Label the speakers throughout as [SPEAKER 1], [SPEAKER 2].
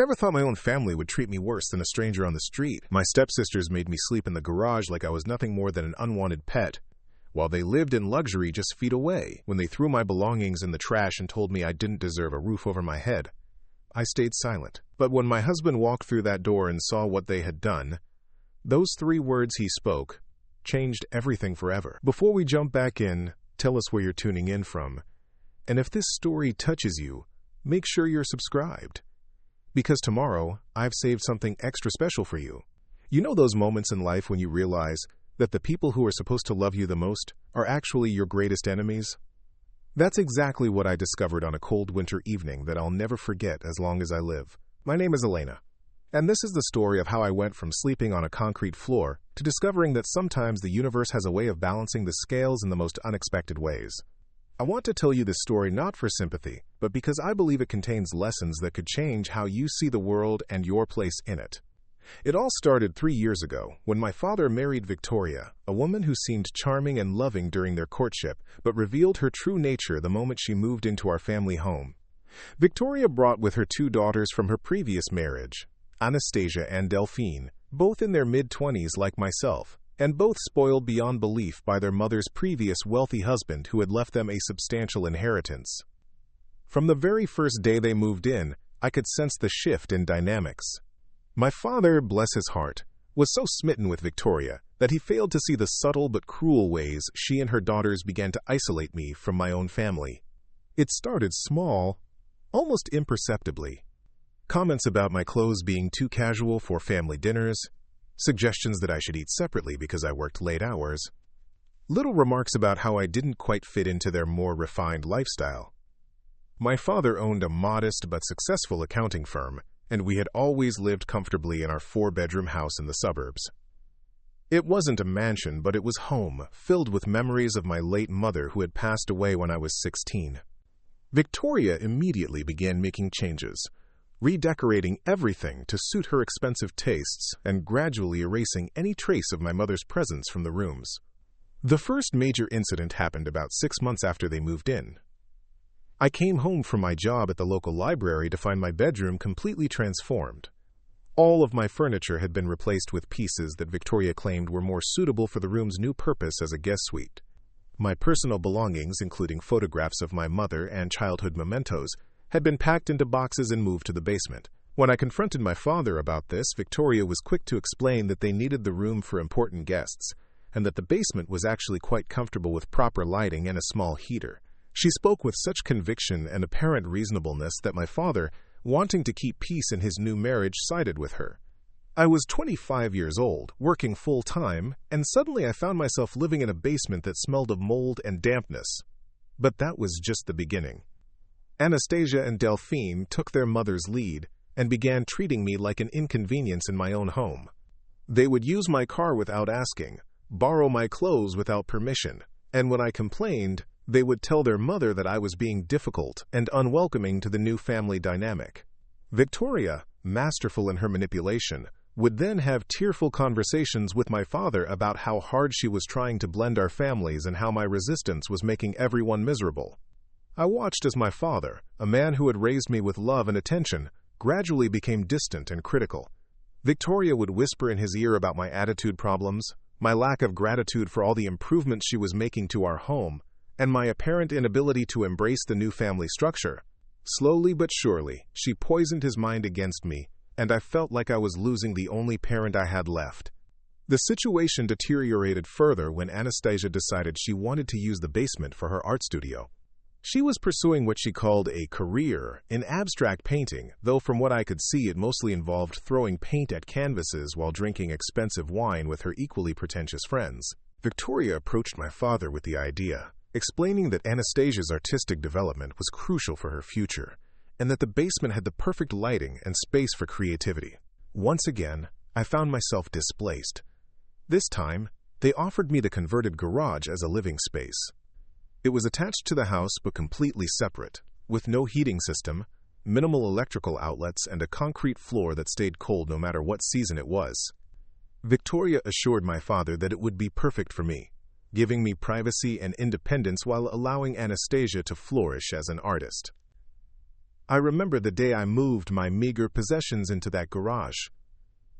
[SPEAKER 1] never thought my own family would treat me worse than a stranger on the street. My stepsisters made me sleep in the garage like I was nothing more than an unwanted pet, while they lived in luxury just feet away. When they threw my belongings in the trash and told me I didn't deserve a roof over my head, I stayed silent. But when my husband walked through that door and saw what they had done, those 3 words he spoke changed everything forever. Before we jump back in, tell us where you're tuning in from. And if this story touches you, make sure you're subscribed, because tomorrow I've saved something extra special for you. You know those moments in life when you realize that the people who are supposed to love you the most are actually your greatest enemies? That's exactly what I discovered on a cold winter evening that I'll never forget as long as I live. My name is Elena, and this is the story of how I went from sleeping on a concrete floor to discovering that sometimes the universe has a way of balancing the scales in the most unexpected ways. I want to tell you this story not for sympathy, but because I believe it contains lessons that could change how you see the world and your place in it. It all started 3 years ago when my father married Victoria, a woman who seemed charming and loving during their courtship, but revealed her true nature the moment she moved into our family home. Victoria brought with her 2 daughters from her previous marriage, Anastasia and Delphine, both in their mid-20s like myself, and both spoiled beyond belief by their mother's previous wealthy husband who had left them a substantial inheritance. From the very first day they moved in, I could sense the shift in dynamics. My father, bless his heart, was so smitten with Victoria that he failed to see the subtle but cruel ways she and her daughters began to isolate me from my own family. It started small, almost imperceptibly. Comments about my clothes being too casual for family dinners, suggestions that I should eat separately because I worked late hours, little remarks about how I didn't quite fit into their more refined lifestyle. My father owned a modest but successful accounting firm, and we had always lived comfortably in our 4-bedroom house in the suburbs. It wasn't a mansion, but it was home, filled with memories of my late mother who had passed away when I was 16. Victoria immediately began making changes, redecorating everything to suit her expensive tastes and gradually erasing any trace of my mother's presence from the rooms. The first major incident happened about 6 months after they moved in. I came home from my job at the local library to find my bedroom completely transformed. All of my furniture had been replaced with pieces that Victoria claimed were more suitable for the room's new purpose as a guest suite. My personal belongings, including photographs of my mother and childhood mementos, had been packed into boxes and moved to the basement. When I confronted my father about this, Victoria was quick to explain that they needed the room for important guests, and that the basement was actually quite comfortable with proper lighting and a small heater. She spoke with such conviction and apparent reasonableness that my father, wanting to keep peace in his new marriage, sided with her. I was 25 years old, working full-time, and suddenly I found myself living in a basement that smelled of mold and dampness. But that was just the beginning. Anastasia and Delphine took their mother's lead and began treating me like an inconvenience in my own home. They would use my car without asking, borrow my clothes without permission, and when I complained, they would tell their mother that I was being difficult and unwelcoming to the new family dynamic. Victoria, masterful in her manipulation, would then have tearful conversations with my father about how hard she was trying to blend our families and how my resistance was making everyone miserable. I watched as my father, a man who had raised me with love and attention, gradually became distant and critical. Victoria would whisper in his ear about my attitude problems, my lack of gratitude for all the improvements she was making to our home, and my apparent inability to embrace the new family structure. Slowly but surely, she poisoned his mind against me, and I felt like I was losing the only parent I had left. The situation deteriorated further when Anastasia decided she wanted to use the basement for her art studio. She was pursuing what she called a career in abstract painting, though from what I could see it mostly involved throwing paint at canvases while drinking expensive wine with her equally pretentious friends. Victoria approached my father with the idea, explaining that Anastasia's artistic development was crucial for her future, and that the basement had the perfect lighting and space for creativity. Once again, I found myself displaced. This time, they offered me the converted garage as a living space. It was attached to the house but completely separate, with no heating system, minimal electrical outlets, and a concrete floor that stayed cold no matter what season it was. Victoria assured my father that it would be perfect for me, giving me privacy and independence while allowing Anastasia to flourish as an artist. I remember the day I moved my meager possessions into that garage.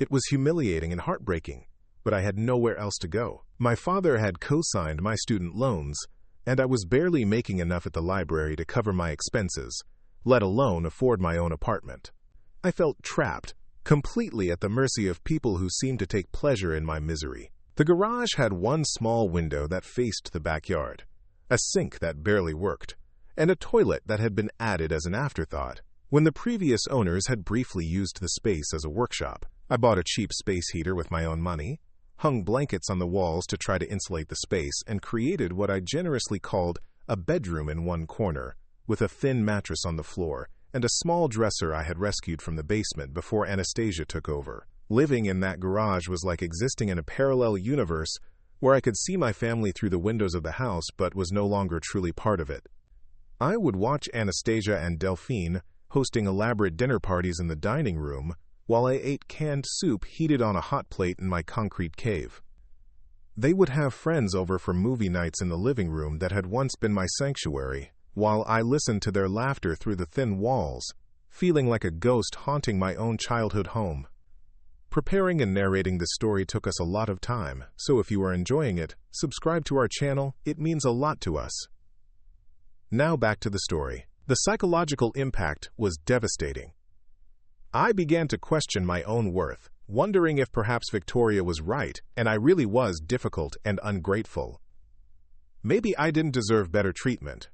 [SPEAKER 1] It was humiliating and heartbreaking, but I had nowhere else to go. My father had co-signed my student loans, and I was barely making enough at the library to cover my expenses, let alone afford my own apartment. I felt trapped, completely at the mercy of people who seemed to take pleasure in my misery. The garage had one small window that faced the backyard, a sink that barely worked, and a toilet that had been added as an afterthought. When the previous owners had briefly used the space as a workshop, I bought a cheap space heater with my own money, hung blankets on the walls to try to insulate the space, and created what I generously called a bedroom in one corner, with a thin mattress on the floor and a small dresser I had rescued from the basement before Anastasia took over. Living in that garage was like existing in a parallel universe where I could see my family through the windows of the house but was no longer truly part of it. I would watch Anastasia and Delphine hosting elaborate dinner parties in the dining room while I ate canned soup heated on a hot plate in my concrete cave. They would have friends over for movie nights in the living room that had once been my sanctuary, while I listened to their laughter through the thin walls, feeling like a ghost haunting my own childhood home. Preparing and narrating this story took us a lot of time, so if you are enjoying it, subscribe to our channel. It means a lot to us. Now back to the story. The psychological impact was devastating. I began to question my own worth, wondering if perhaps Victoria was right and I really was difficult and ungrateful. Maybe I didn't deserve better treatment.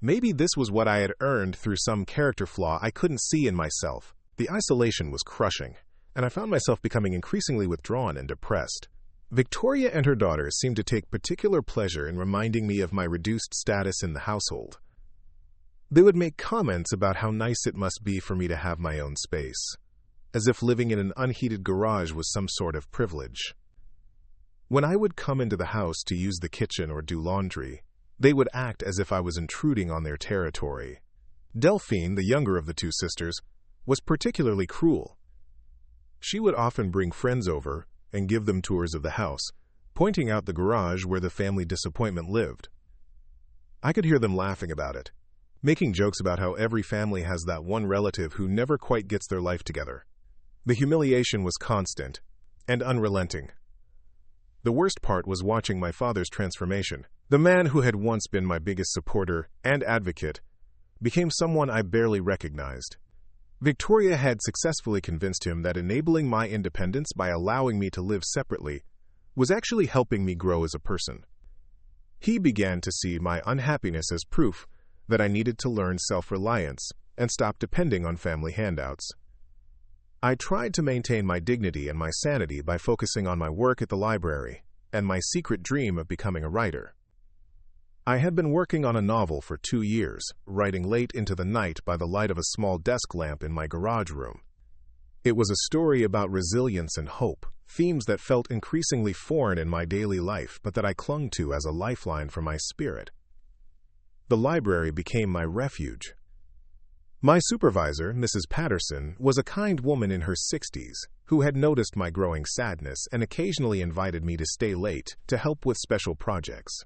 [SPEAKER 1] Maybe this was what I had earned through some character flaw I couldn't see in myself. The isolation was crushing, and I found myself becoming increasingly withdrawn and depressed. Victoria and her daughters seemed to take particular pleasure in reminding me of my reduced status in the household. They would make comments about how nice it must be for me to have my own space, as if living in an unheated garage was some sort of privilege. When I would come into the house to use the kitchen or do laundry, they would act as if I was intruding on their territory. Delphine, the younger of the two sisters, was particularly cruel. She would often bring friends over and give them tours of the house, pointing out the garage where the family disappointment lived. I could hear them laughing about it, making jokes about how every family has that one relative who never quite gets their life together. The humiliation was constant and unrelenting. The worst part was watching my father's transformation. The man who had once been my biggest supporter and advocate became someone I barely recognized. Victoria had successfully convinced him that enabling my independence by allowing me to live separately was actually helping me grow as a person. He began to see my unhappiness as proof that I needed to learn self-reliance and stop depending on family handouts. I tried to maintain my dignity and my sanity by focusing on my work at the library and my secret dream of becoming a writer. I had been working on a novel for 2 years, writing late into the night by the light of a small desk lamp in my garage room. It was a story about resilience and hope, themes that felt increasingly foreign in my daily life, but that I clung to as a lifeline for my spirit. The library became my refuge. My supervisor, Mrs. Patterson, was a kind woman in her 60s who had noticed my growing sadness and occasionally invited me to stay late to help with special projects.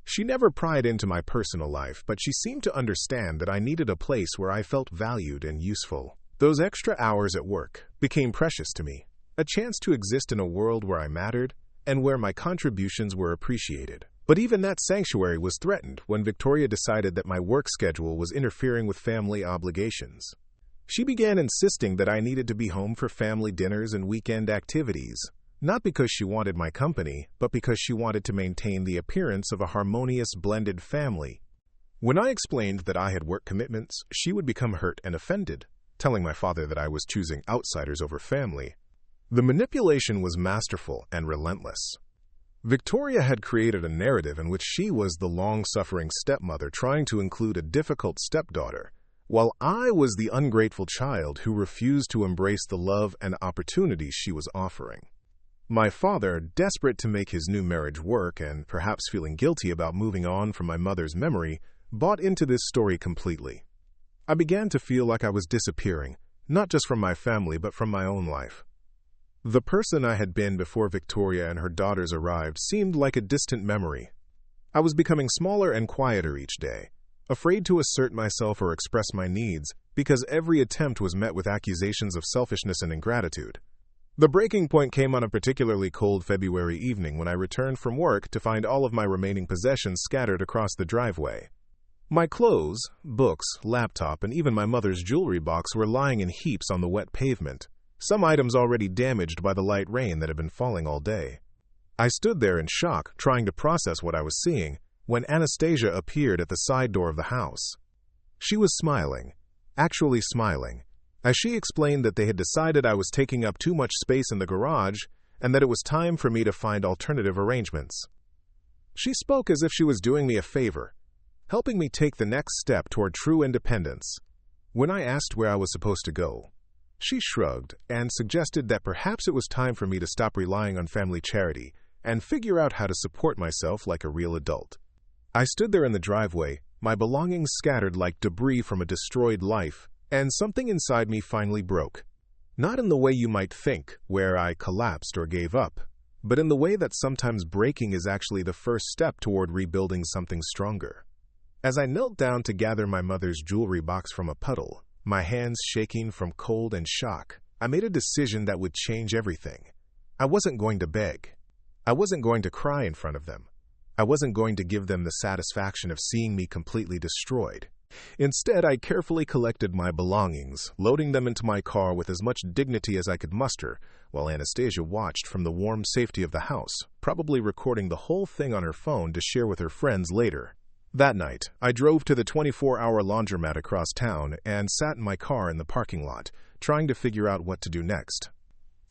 [SPEAKER 1] She never pried into my personal life, but she seemed to understand that I needed a place where I felt valued and useful. Those extra hours at work became precious to me, a chance to exist in a world where I mattered and where my contributions were appreciated. But even that sanctuary was threatened when Victoria decided that my work schedule was interfering with family obligations. She began insisting that I needed to be home for family dinners and weekend activities, not because she wanted my company, but because she wanted to maintain the appearance of a harmonious blended family. When I explained that I had work commitments, she would become hurt and offended, telling my father that I was choosing outsiders over family. The manipulation was masterful and relentless. Victoria had created a narrative in which she was the long-suffering stepmother trying to include a difficult stepdaughter, while I was the ungrateful child who refused to embrace the love and opportunities she was offering. My father, desperate to make his new marriage work and perhaps feeling guilty about moving on from my mother's memory, bought into this story completely. I began to feel like I was disappearing, not just from my family but from my own life. The person I had been before Victoria and her daughters arrived seemed like a distant memory. I was becoming smaller and quieter each day, afraid to assert myself or express my needs, because every attempt was met with accusations of selfishness and ingratitude. The breaking point came on a particularly cold February evening when I returned from work to find all of my remaining possessions scattered across the driveway. My clothes, books, laptop, and even my mother's jewelry box were lying in heaps on the wet pavement, some items already damaged by the light rain that had been falling all day. I stood there in shock, trying to process what I was seeing, when Anastasia appeared at the side door of the house. She was smiling, actually smiling, as she explained that they had decided I was taking up too much space in the garage and that it was time for me to find alternative arrangements. She spoke as if she was doing me a favor, helping me take the next step toward true independence. When I asked where I was supposed to go, she shrugged and suggested that perhaps it was time for me to stop relying on family charity and figure out how to support myself like a real adult. I stood there in the driveway, my belongings scattered like debris from a destroyed life, and something inside me finally broke. Not in the way you might think, where I collapsed or gave up, but in the way that sometimes breaking is actually the first step toward rebuilding something stronger. As I knelt down to gather my mother's jewelry box from a puddle, my hands shaking from cold and shock, I made a decision that would change everything. I wasn't going to beg. I wasn't going to cry in front of them. I wasn't going to give them the satisfaction of seeing me completely destroyed. Instead, I carefully collected my belongings, loading them into my car with as much dignity as I could muster, while Anastasia watched from the warm safety of the house, probably recording the whole thing on her phone to share with her friends later. That night, I drove to the 24-hour laundromat across town and sat in my car in the parking lot, trying to figure out what to do next.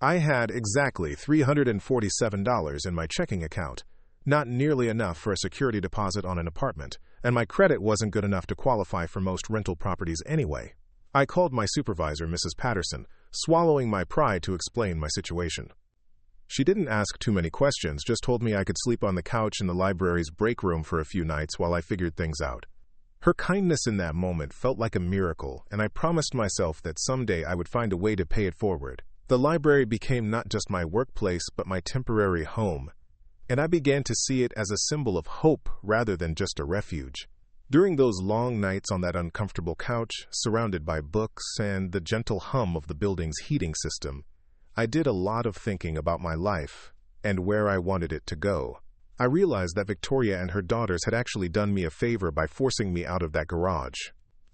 [SPEAKER 1] I had exactly $347 in my checking account, not nearly enough for a security deposit on an apartment, and my credit wasn't good enough to qualify for most rental properties anyway. I called my supervisor, Mrs. Patterson, swallowing my pride to explain my situation. She didn't ask too many questions, just told me I could sleep on the couch in the library's break room for a few nights while I figured things out. Her kindness in that moment felt like a miracle, and I promised myself that someday I would find a way to pay it forward. The library became not just my workplace, but my temporary home, and I began to see it as a symbol of hope rather than just a refuge. During those long nights on that uncomfortable couch, surrounded by books and the gentle hum of the building's heating system, I did a lot of thinking about my life and where I wanted it to go. I realized that Victoria and her daughters had actually done me a favor by forcing me out of that garage.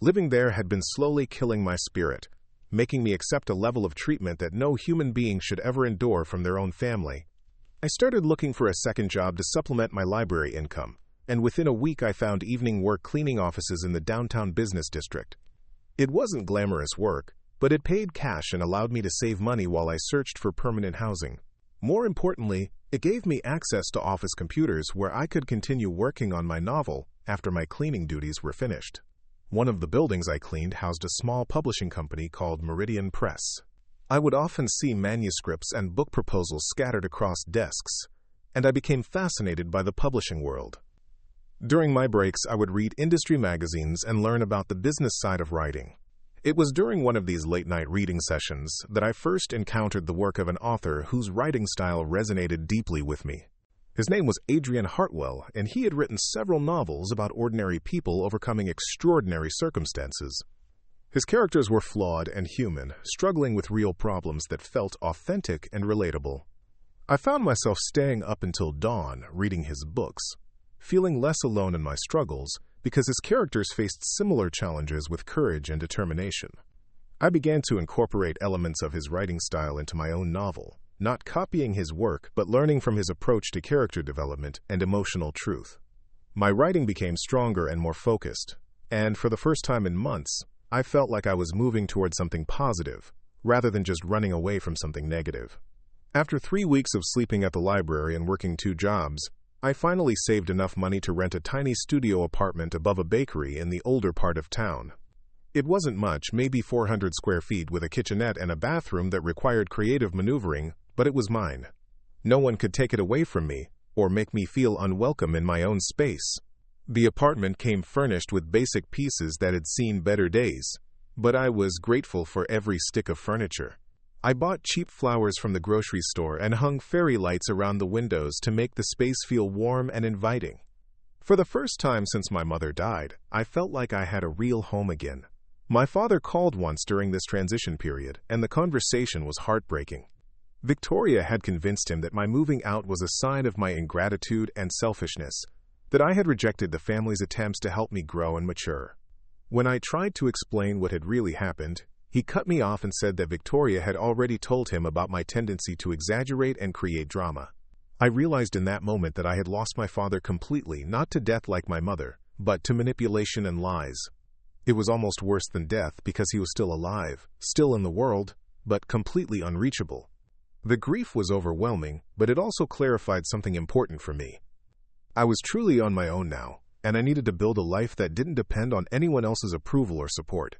[SPEAKER 1] Living there had been slowly killing my spirit, making me accept a level of treatment that no human being should ever endure from their own family. I started looking for a second job to supplement my library income, and within a week I found evening work cleaning offices in the downtown business district. It wasn't glamorous work, but it paid cash and allowed me to save money while I searched for permanent housing. More importantly, it gave me access to office computers where I could continue working on my novel after my cleaning duties were finished. One of the buildings I cleaned housed a small publishing company called Meridian Press. I would often see manuscripts and book proposals scattered across desks, and I became fascinated by the publishing world. During my breaks, I would read industry magazines and learn about the business side of writing. It was during one of these late-night reading sessions that I first encountered the work of an author whose writing style resonated deeply with me. His name was Adrian Hartwell, and he had written several novels about ordinary people overcoming extraordinary circumstances. His characters were flawed and human, struggling with real problems that felt authentic and relatable. I found myself staying up until dawn reading his books, feeling less alone in my struggles because his characters faced similar challenges with courage and determination. I began to incorporate elements of his writing style into my own novel, not copying his work, but learning from his approach to character development and emotional truth. My writing became stronger and more focused, and for the first time in months, I felt like I was moving towards something positive, rather than just running away from something negative. After 3 weeks of sleeping at the library and working 2 jobs, I finally saved enough money to rent a tiny studio apartment above a bakery in the older part of town. It wasn't much, maybe 400 square feet with a kitchenette and a bathroom that required creative maneuvering, but it was mine. No one could take it away from me or make me feel unwelcome in my own space. The apartment came furnished with basic pieces that had seen better days, but I was grateful for every stick of furniture. I bought cheap flowers from the grocery store and hung fairy lights around the windows to make the space feel warm and inviting. For the first time since my mother died, I felt like I had a real home again. My father called once during this transition period, and the conversation was heartbreaking. Victoria had convinced him that my moving out was a sign of my ingratitude and selfishness, that I had rejected the family's attempts to help me grow and mature. When I tried to explain what had really happened, he cut me off and said that Victoria had already told him about my tendency to exaggerate and create drama. I realized in that moment that I had lost my father completely, not to death like my mother, but to manipulation and lies. It was almost worse than death because he was still alive, still in the world, but completely unreachable. The grief was overwhelming, but it also clarified something important for me. I was truly on my own now, and I needed to build a life that didn't depend on anyone else's approval or support.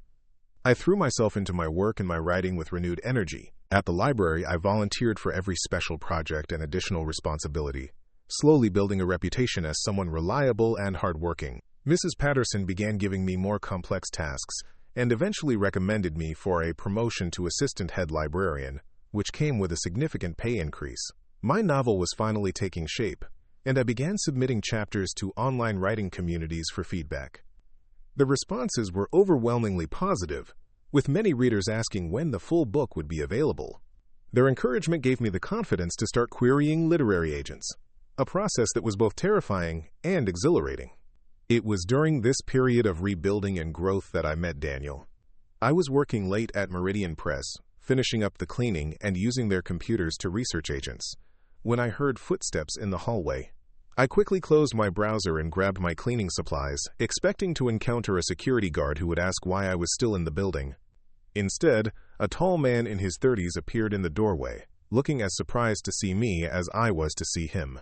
[SPEAKER 1] I threw myself into my work and my writing with renewed energy. At the library, I volunteered for every special project and additional responsibility, slowly building a reputation as someone reliable and hardworking. Mrs. Patterson began giving me more complex tasks and eventually recommended me for a promotion to assistant head librarian, which came with a significant pay increase. My novel was finally taking shape, and I began submitting chapters to online writing communities for feedback. The responses were overwhelmingly positive, with many readers asking when the full book would be available. Their encouragement gave me the confidence to start querying literary agents, a process that was both terrifying and exhilarating. It was during this period of rebuilding and growth that I met Daniel. I was working late at Meridian Press, finishing up the cleaning and using their computers to research agents, when I heard footsteps in the hallway. I quickly closed my browser and grabbed my cleaning supplies, expecting to encounter a security guard who would ask why I was still in the building. Instead, a tall man in his 30s appeared in the doorway, looking as surprised to see me as I was to see him.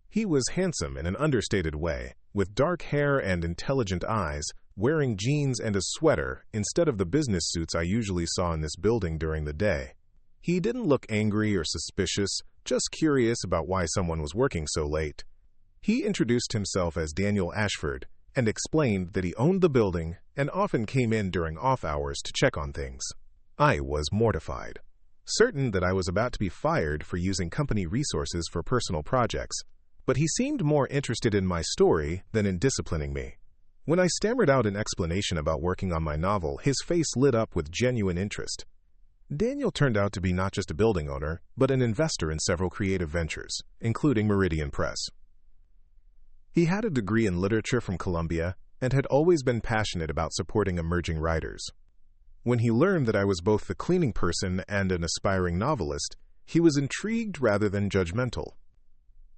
[SPEAKER 1] He was handsome in an understated way, with dark hair and intelligent eyes, wearing jeans and a sweater instead of the business suits I usually saw in this building during the day. He didn't look angry or suspicious, just curious about why someone was working so late. He introduced himself as Daniel Ashford and explained that he owned the building and often came in during off hours to check on things. I was mortified, certain that I was about to be fired for using company resources for personal projects, but he seemed more interested in my story than in disciplining me. When I stammered out an explanation about working on my novel, his face lit up with genuine interest. Daniel turned out to be not just a building owner, but an investor in several creative ventures, including Meridian Press. He had a degree in literature from Columbia and had always been passionate about supporting emerging writers. When he learned that I was both the cleaning person and an aspiring novelist, he was intrigued rather than judgmental.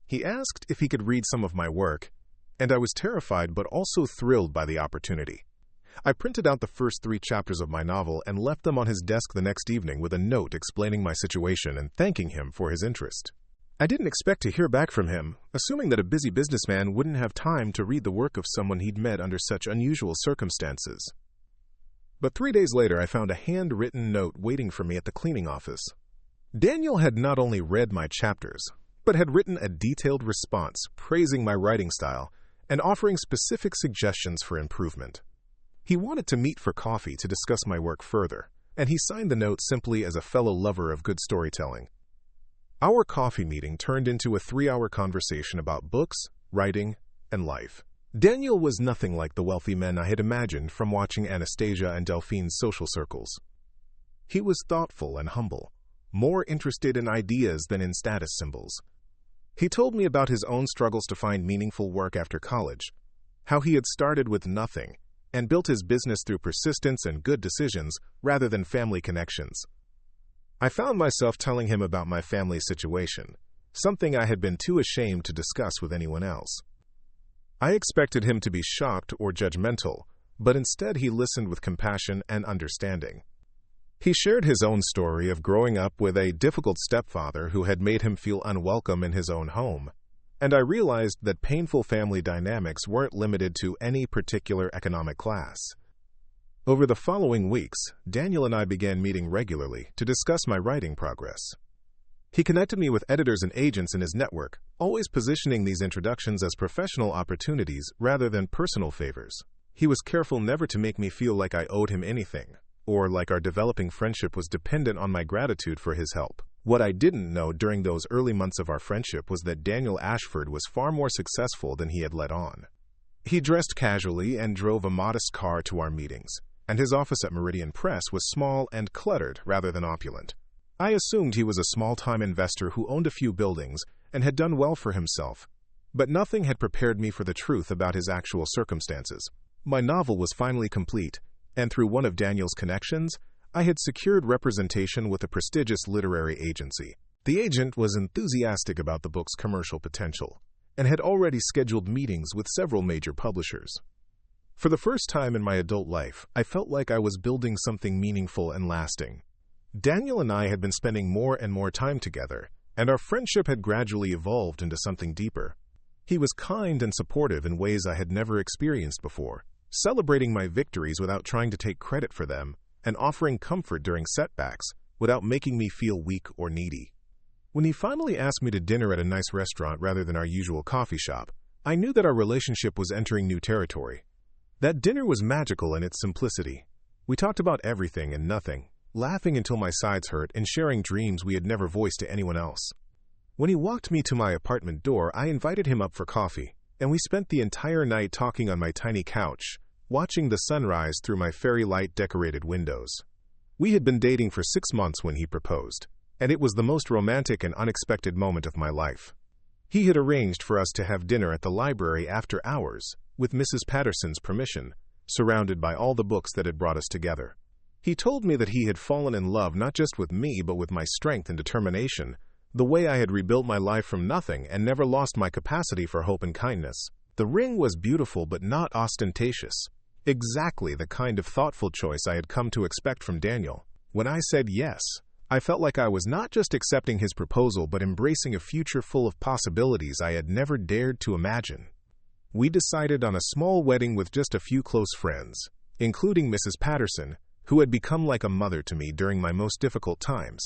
[SPEAKER 1] He asked if he could read some of my work, and I was terrified but also thrilled by the opportunity. I printed out the first 3 chapters of my novel and left them on his desk the next evening with a note explaining my situation and thanking him for his interest. I didn't expect to hear back from him, assuming that a busy businessman wouldn't have time to read the work of someone he'd met under such unusual circumstances. But 3 days later, I found a handwritten note waiting for me at the cleaning office. Daniel had not only read my chapters, but had written a detailed response praising my writing style and offering specific suggestions for improvement. He wanted to meet for coffee to discuss my work further, and he signed the note simply as a fellow lover of good storytelling. Our coffee meeting turned into a 3-hour conversation about books, writing, and life. Daniel was nothing like the wealthy men I had imagined from watching Anastasia and Delphine's social circles. He was thoughtful and humble, more interested in ideas than in status symbols. He told me about his own struggles to find meaningful work after college, how he had started with nothing and built his business through persistence and good decisions rather than family connections. I found myself telling him about my family situation, something I had been too ashamed to discuss with anyone else. I expected him to be shocked or judgmental, but instead he listened with compassion and understanding. He shared his own story of growing up with a difficult stepfather who had made him feel unwelcome in his own home, and I realized that painful family dynamics weren't limited to any particular economic class. Over the following weeks, Daniel and I began meeting regularly to discuss my writing progress. He connected me with editors and agents in his network, always positioning these introductions as professional opportunities rather than personal favors. He was careful never to make me feel like I owed him anything, or like our developing friendship was dependent on my gratitude for his help. What I didn't know during those early months of our friendship was that Daniel Ashford was far more successful than he had let on. He dressed casually and drove a modest car to our meetings, and his office at Meridian Press was small and cluttered rather than opulent. I assumed he was a small-time investor who owned a few buildings and had done well for himself, but nothing had prepared me for the truth about his actual circumstances. My novel was finally complete, and through one of Daniel's connections, I had secured representation with a prestigious literary agency. The agent was enthusiastic about the book's commercial potential and had already scheduled meetings with several major publishers. For the first time in my adult life, I felt like I was building something meaningful and lasting. Daniel and I had been spending more and more time together, and our friendship had gradually evolved into something deeper. He was kind and supportive in ways I had never experienced before, celebrating my victories without trying to take credit for them, and offering comfort during setbacks without making me feel weak or needy. When he finally asked me to dinner at a nice restaurant rather than our usual coffee shop, I knew that our relationship was entering new territory. That dinner was magical in its simplicity. We talked about everything and nothing, laughing until my sides hurt and sharing dreams we had never voiced to anyone else. When he walked me to my apartment door, I invited him up for coffee, and we spent the entire night talking on my tiny couch, watching the sunrise through my fairy light-decorated windows. We had been dating for 6 months when he proposed, and it was the most romantic and unexpected moment of my life. He had arranged for us to have dinner at the library after hours, with Mrs. Patterson's permission, surrounded by all the books that had brought us together. He told me that he had fallen in love not just with me but with my strength and determination, the way I had rebuilt my life from nothing and never lost my capacity for hope and kindness. The ring was beautiful but not ostentatious, exactly the kind of thoughtful choice I had come to expect from Daniel. When I said yes, I felt like I was not just accepting his proposal but embracing a future full of possibilities I had never dared to imagine. We decided on a small wedding with just a few close friends, including Mrs. Patterson, who had become like a mother to me during my most difficult times.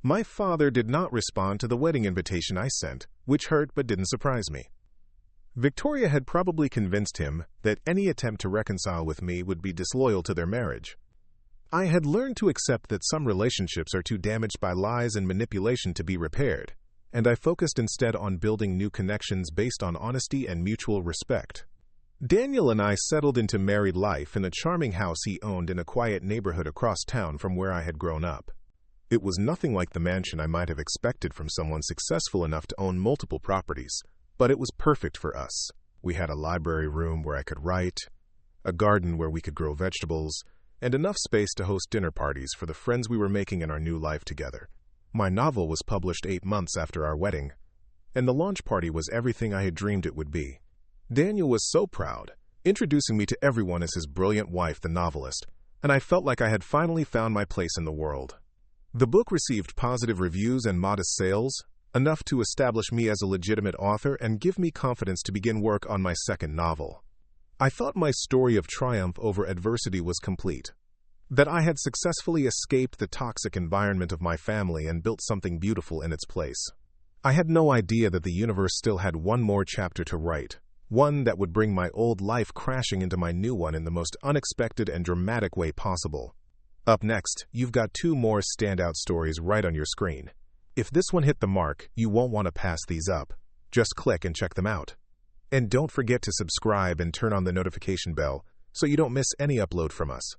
[SPEAKER 1] My father did not respond to the wedding invitation I sent, which hurt but didn't surprise me. Victoria had probably convinced him that any attempt to reconcile with me would be disloyal to their marriage. I had learned to accept that some relationships are too damaged by lies and manipulation to be repaired, and I focused instead on building new connections based on honesty and mutual respect. Daniel and I settled into married life in a charming house he owned in a quiet neighborhood across town from where I had grown up. It was nothing like the mansion I might have expected from someone successful enough to own multiple properties, but it was perfect for us. We had a library room where I could write, a garden where we could grow vegetables, and enough space to host dinner parties for the friends we were making in our new life together. My novel was published 8 months after our wedding, and the launch party was everything I had dreamed it would be. Daniel was so proud, introducing me to everyone as his brilliant wife, the novelist, and I felt like I had finally found my place in the world. The book received positive reviews and modest sales, enough to establish me as a legitimate author and give me confidence to begin work on my second novel. I thought my story of triumph over adversity was complete, that I had successfully escaped the toxic environment of my family and built something beautiful in its place. I had no idea that the universe still had one more chapter to write, one that would bring my old life crashing into my new one in the most unexpected and dramatic way possible. Up next, you've got 2 more standout stories right on your screen. If this one hit the mark, you won't want to pass these up. Just click and check them out. And don't forget to subscribe and turn on the notification bell so you don't miss any upload from us.